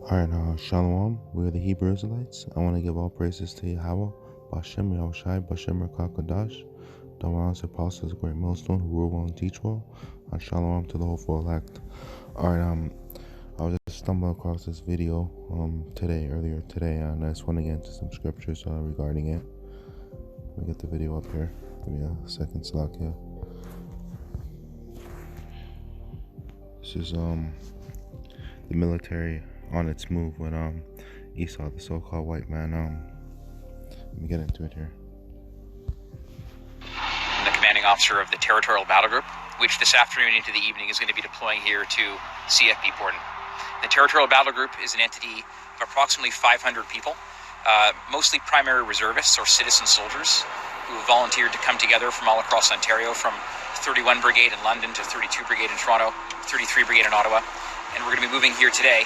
Alright, Shalom. We're the Hebrew Israelites. I want to give all praises to Yahweh, Bashem, Yahushai, Bashem, Rakakadash, the ones apostles, great millstone, who rule well and teach well, and Shalom to the hopeful elect. Alright, I was just stumbling across this video earlier today, and I just want to get into some scriptures regarding it. Let me get the video up here. Give me a second, Slakia. This is the military on its move when Esau, the so-called white man, let me get into it here. The commanding officer of the Territorial Battle Group, which this afternoon into the evening is going to be deploying here to CFB Borden. The Territorial Battle Group is an entity of approximately 500 people, mostly primary reservists or citizen soldiers who have volunteered to come together from all across Ontario, from 31 Brigade in London to 32 Brigade in Toronto, 33 Brigade in Ottawa. And we're going to be moving here today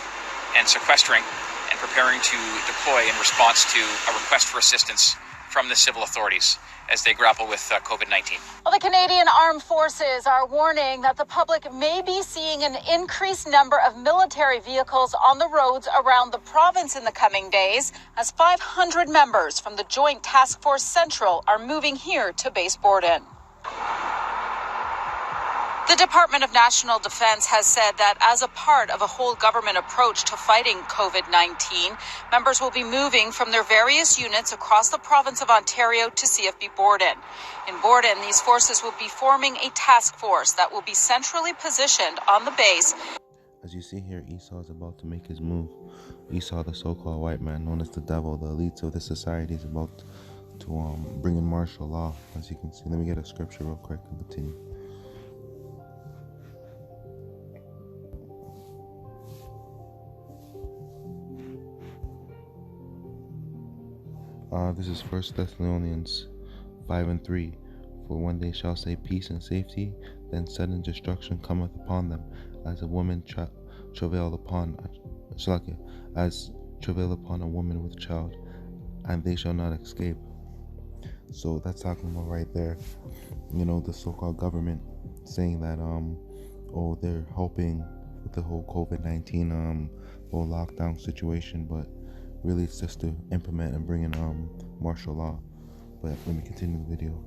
and sequestering and preparing to deploy in response to a request for assistance from the civil authorities as they grapple with COVID-19. Well, the Canadian Armed Forces are warning that the public may be seeing an increased number of military vehicles on the roads around the province in the coming days, as 500 members from the Joint Task Force Central are moving here to Base Borden. The Department of National Defence has said that as a part of a whole government approach to fighting COVID-19, members will be moving from their various units across the province of Ontario to CFB Borden. In Borden, these forces will be forming a task force that will be centrally positioned on the base. As you see here, Esau is about to make his move. Esau, the so-called white man, known as the devil, the elites of the society, is about to bring in martial law. As you can see, let me get a scripture real quick and continue. This is 1 Thessalonians 5:3. For when they shall say peace and safety, then sudden destruction cometh upon them, as a woman travailed upon a woman with child, and they shall not escape. So that's talking about right there, the so-called government saying that they're helping with the whole COVID-19 whole lockdown situation, but really it's just to implement and bring in martial law. But let me continue the video.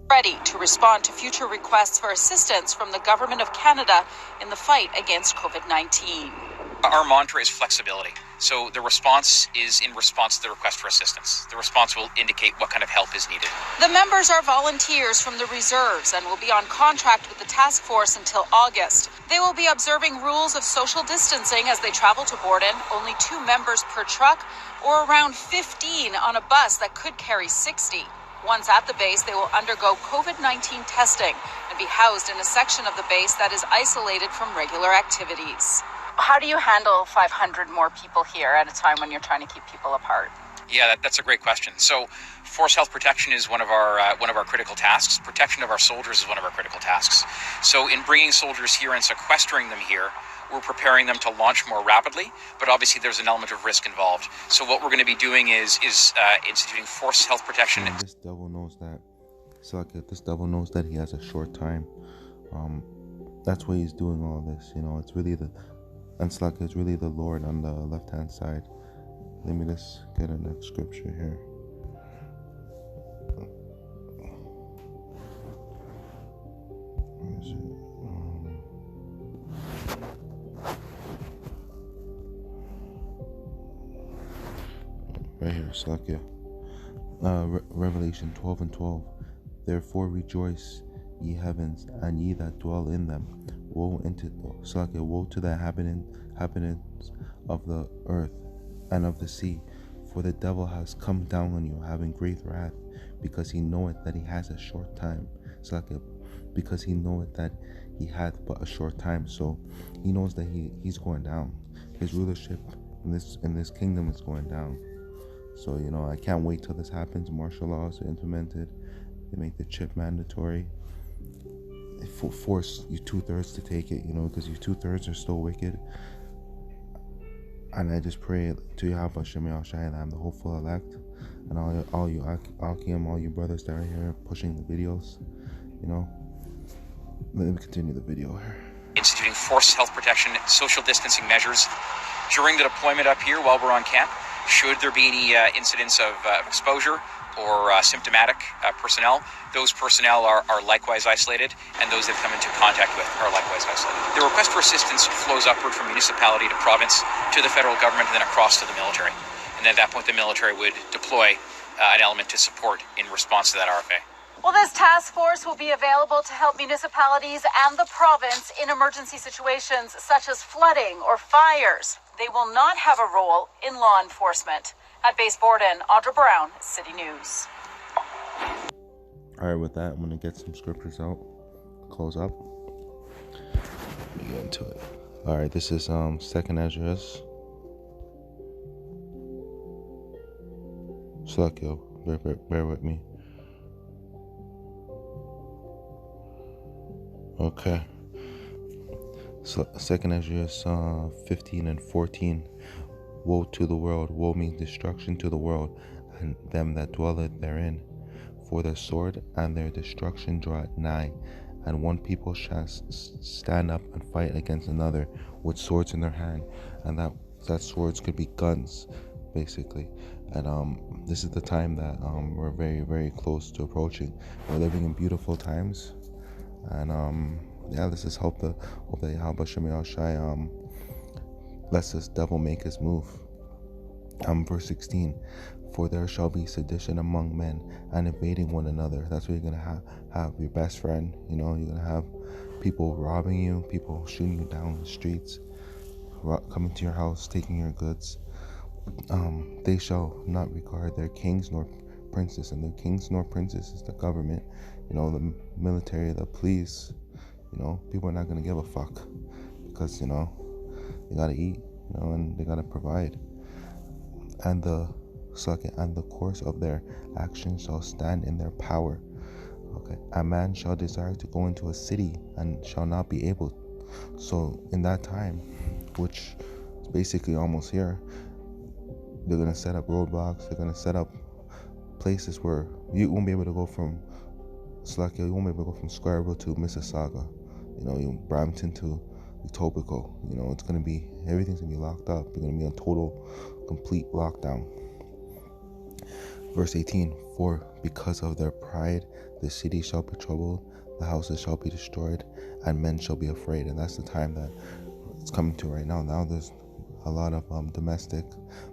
Ready to respond to future requests for assistance from the Government of Canada in the fight against COVID-19. Our mantra is flexibility. So the response is in response to the request for assistance. The response will indicate what kind of help is needed. The members are volunteers from the reserves and will be on contract with the task force until August. They will be observing rules of social distancing as they travel to Borden, only 2 members per truck, or around 15 on a bus that could carry 60. Once at the base, they will undergo COVID-19 testing and be housed in a section of the base that is isolated from regular activities. How do you handle 500 more people here at a time when you're trying to keep people apart? Yeah, that's a great question. So, force health protection is one of our critical tasks. Protection of our soldiers is one of our critical tasks. So, in bringing soldiers here and sequestering them here, we're preparing them to launch more rapidly, but obviously there's an element of risk involved. So, what we're going to be doing is instituting force health protection. And this devil knows that. So, this devil knows that he has a short time. That's why he's doing all this. It's really it's really the Lord on the left-hand side. Let me just get a next scripture here. Where is it? Right here, Slakia. Revelation 12:12. Therefore rejoice, ye heavens, and ye that dwell in them. Woe to the inhabitants of the earth and of the sea, for the devil has come down on you, having great wrath, because he knoweth that he has a short time. Because he knoweth that he hath but a short time. So he knows that he's going down. His rulership in this kingdom is going down. So I can't wait till this happens. Martial laws are implemented. They make the chip mandatory. They force you 2/3 to take it, because you 2/3 are still wicked. And I just pray to Yahweh Shem Yahushai that I'm the hopeful elect, and all you Akim, all you brothers that are here pushing the videos. Let me continue the video here. Instituting force health protection, social distancing measures, During the deployment up here, while we're on camp, should there be any incidents of exposure or symptomatic personnel, those personnel are likewise isolated, and those they've come into contact with are likewise isolated. The request for assistance flows upward from municipality to province to the federal government and then across to the military. And at that point, the military would deploy an element to support in response to that RFA. Well, this task force will be available to help municipalities and the province in emergency situations such as flooding or fires. They will not have a role in law enforcement. At Base Borden, Audra Brown, City News. All right, with that, I'm going to get some scriptures out, close up. Let me get into it. All right, this is 2nd Ezra. Slukio, bear with me. Okay. So 2nd Ezra 15 and 14. Woe to the world, woe means destruction to the world, and them that dwelleth therein. For the sword and their destruction draweth nigh, and one people shall stand up and fight against another with swords in their hand, and that swords could be guns, basically. And this is the time that we're very, very close to approaching. We're living in beautiful times, and let's just hope that Yahweh Shem Yahushai lets this devil make his move. Verse 16. For there shall be sedition among men, and invading one another. That's where you're gonna have your best friend. You know, you're gonna have people robbing you, people shooting you down the streets, coming to your house, taking your goods. They shall not regard their kings nor princes, and their kings nor princes is the government. You know, the military, the police. You know, people are not gonna give a fuck because they gotta eat. And they gotta provide. And the course of their actions shall stand in their power. Okay, a man shall desire to go into a city and shall not be able. So in that time, which is basically almost here, they're gonna set up roadblocks. They're gonna set up places where you won't be able to go from Slukio. You won't be able to go from Scarborough to Mississauga. Brampton to Etobicoke. Everything's gonna be locked up. You're gonna be on total, complete lockdown. Verse 18, for because of their pride, the city shall be troubled, the houses shall be destroyed, and men shall be afraid. And that's the time that it's coming to right now. Now there's a lot of domestic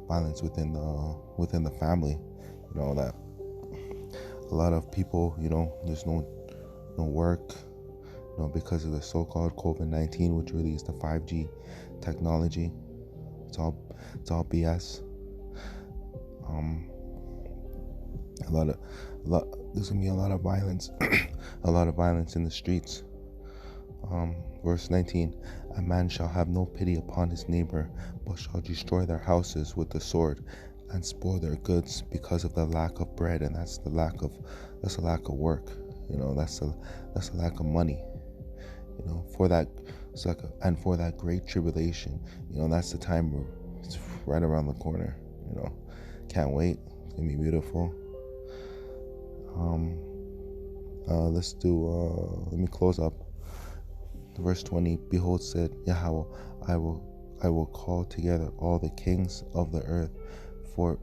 violence within the family. That a lot of people, there's no work, because of the so-called COVID-19, which really is the 5G technology. It's all BS. There's gonna be a lot of violence, a lot of violence in the streets. Verse 19, a man shall have no pity upon his neighbor, but shall destroy their houses with the sword, and spoil their goods because of the lack of bread. And that's the lack of work. That's a lack of money. For that great tribulation. That's the time where it's right around the corner. Can't wait. It's gonna be beautiful. Let me close up. Verse 20, behold, said Yahweh, I will call together all the kings of the earth for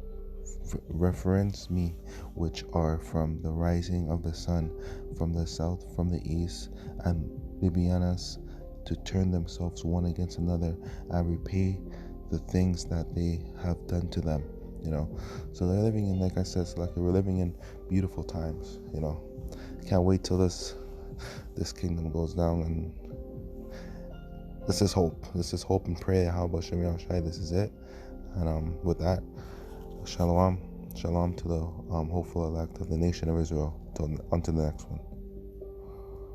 reference me, which are from the rising of the sun, from the south, from the east, and Libyans, to turn themselves one against another and repay the things that they have done to them. So they're living in, like I said, we're living in beautiful times. Can't wait till this kingdom goes down, and this is hope and pray. How about Shem Yahushai? This is it. And with that, shalom to the hopeful elect of the nation of Israel. Until the next one.